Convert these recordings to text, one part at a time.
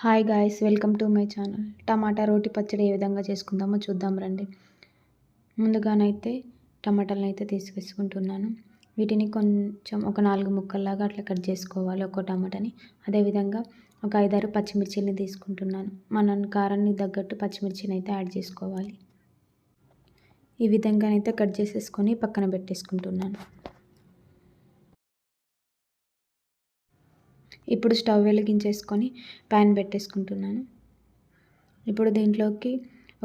Hi guys, welcome to my channel. టమాటా రోటి పచ్చడి ఏ విధంగా చేసుకుందామో చూద్దాం రండి. ముందుగానైతే టమాటాలను తీసుకుంటున్నాను. వీటిని కొంచెం ఒక 4 ముక్కల్లాగా అట్లా కట్ చేసుకోవాలి ఒక్కో టమాటాని. అదేవిధంగా ఒక 5-6 పచ్చిమిర్చిని తీసుకుంటున్నాను. మన కారాన్ని తగ్గట్టు పచ్చిమిర్చిని యాడ్ చేసుకోవాలి. ఈ విధంగానైతే కట్ చేసేసుకొని పక్కన పెట్టేసుకుంటున్నాను. ఇప్పుడు స్టవ్ వెలిగించేసుకొని ప్యాన్ పెట్టేసుకుంటున్నాను. ఇప్పుడు దీంట్లోకి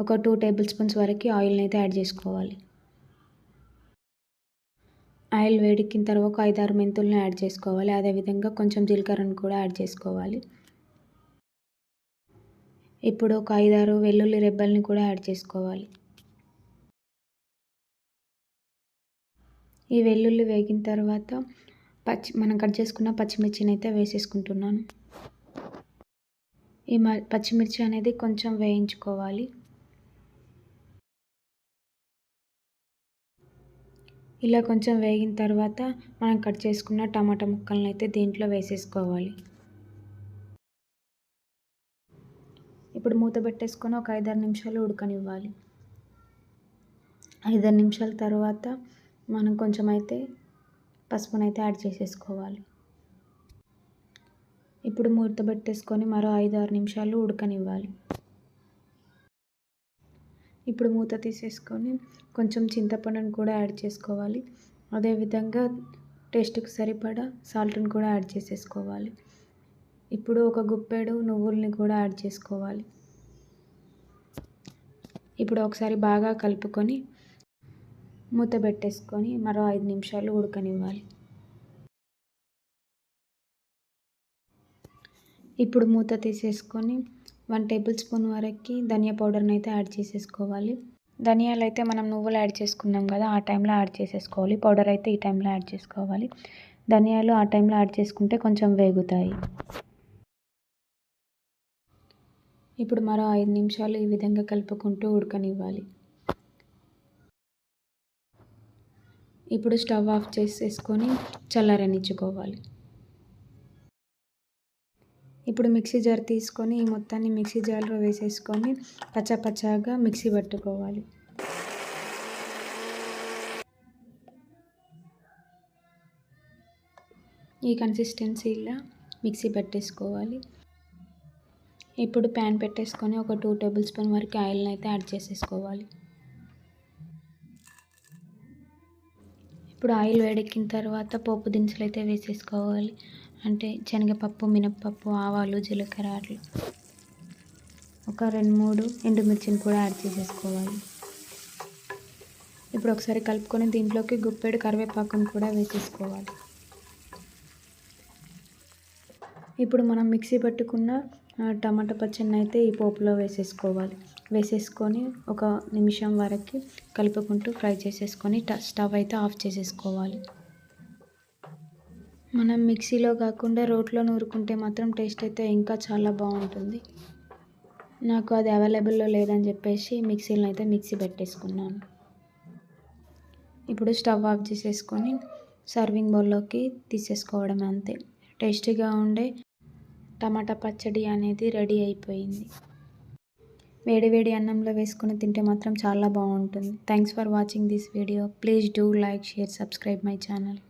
ఒక 2 టేబుల్ స్పూన్స్ వరకు ఆయిల్ని యాడ్ చేసుకోవాలి. ఆయిల్ వేడెక్కిన తర్వాత ఒక 5-6 మెంతులను యాడ్ చేసుకోవాలి. అదేవిధంగా కొంచెం జీలకర్రను కూడా యాడ్ చేసుకోవాలి. ఇప్పుడు ఒక 5-6 వెల్లుల్లి రెబ్బల్ని కూడా యాడ్ చేసుకోవాలి. ఈ వెల్లుల్లి వేగిన తర్వాత మనం కట్ చేసుకున్న పచ్చిమిర్చిని వేసేసుకుంటున్నాను. ఈ పచ్చిమిర్చి అనేది కొంచెం వేయించుకోవాలి. ఇలా కొంచెం వేగిన తర్వాత మనం కట్ చేసుకున్న టమాటా ముక్కలను దీంట్లో వేసేసుకోవాలి. ఇప్పుడు మూత పెట్టేసుకొని ఒక 5-6 నిమిషాలు ఉడకనివ్వాలి. 5-6 నిమిషాల తర్వాత మనం కొంచెం పసుపుని యాడ్ చేసేసుకోవాలి. ఇప్పుడు మూత పెట్టేసుకొని మరో 5-6 నిమిషాలు ఉడకనివ్వాలి. ఇప్పుడు మూత తీసేసుకొని కొంచెం చింతపండును కూడా యాడ్ చేసుకోవాలి. అదేవిధంగా టేస్ట్కి సరిపడా సాల్ట్ని కూడా యాడ్ చేసేసుకోవాలి. ఇప్పుడు ఒక గుప్పెడు నువ్వుల్ని కూడా యాడ్ చేసుకోవాలి. ఇప్పుడు ఒకసారి బాగా కలుపుకొని మూత పెట్టేసుకొని మరో 5 నిమిషాలు ఉడకనివ్వాలి. ఇప్పుడు మూత తీసేసుకొని 1 టేబుల్ స్పూన్ వరకు ధనియా పౌడర్ని యాడ్ చేసేసుకోవాలి. ధనియాలు మనం నువ్వులు యాడ్ చేసుకున్నాం కదా, ఆ టైంలో యాడ్ చేసేసుకోవాలి. పౌడర్ ఈ టైంలో యాడ్ చేసుకోవాలి. ధనియాలు ఆ టైంలో యాడ్ చేసుకుంటే కొంచెం వేగుతాయి. ఇప్పుడు మరో 5 నిమిషాలు ఈ విధంగా కలుపుకుంటూ ఉడకనివ్వాలి. ఇప్పుడు స్టవ్ ఆఫ్ చేసేసుకొని చల్లారనిచ్చుకోవాలి. ఇప్పుడు మిక్సీ జార్ తీసుకొని ఈ మొత్తాన్ని మిక్సీ జార్లో వేసేసుకొని పచ్చగా మిక్సీ పట్టుకోవాలి. ఈ కన్సిస్టెన్సీలో మిక్సీ పట్టేసుకోవాలి. ఇప్పుడు ప్యాన్ పెట్టేసుకొని ఒక 2 టేబుల్ స్పూన్ వరకు ఆయిల్ని యాడ్ చేసేసుకోవాలి. ఇప్పుడు ఆయిల్ వేడెక్కిన తర్వాత పోపు దినుసులు వేసేసుకోవాలి. అంటే శనగపప్పు, మినపప్పు, ఆవాలు, జీలకర్ర అట్లా ఒక 2-3 ఎండుమిర్చిని కూడా యాడ్ చేసేసుకోవాలి. ఇప్పుడు ఒకసారి కలుపుకొని దీంట్లోకి గుప్పెడు కరివేపాకును కూడా వేసేసుకోవాలి. ఇప్పుడు మనం మిక్సీ పట్టుకున్న టమాటా పచ్చడిని ఈ పోపులో వేసేసుకోవాలి. వేసేసుకొని ఒక నిమిషం వరకు కలుపుకుంటూ ఫ్రై చేసేసుకొని స్టవ్ ఆఫ్ చేసేసుకోవాలి. మనం మిక్సీలో కాకుండా రోట్లో నూరుకుంటే మాత్రం టేస్ట్ ఇంకా చాలా బాగుంటుంది. నాకు అది అవైలబుల్లో లేదని చెప్పేసి మిక్సీ పెట్టేసుకున్నాను. ఇప్పుడు స్టవ్ ఆఫ్ చేసేసుకొని సర్వింగ్ బౌల్లోకి తీసేసుకోవడం అంతే. టేస్టీగా ఉండే టమాటా పచ్చడి అనేది రెడీ అయిపోయింది. వేడి అన్నంలో వేసుకొని తింటే మాత్రం చాలా బాగుంటుంది. Thanks for watching this video. Please do like, share, subscribe my channel.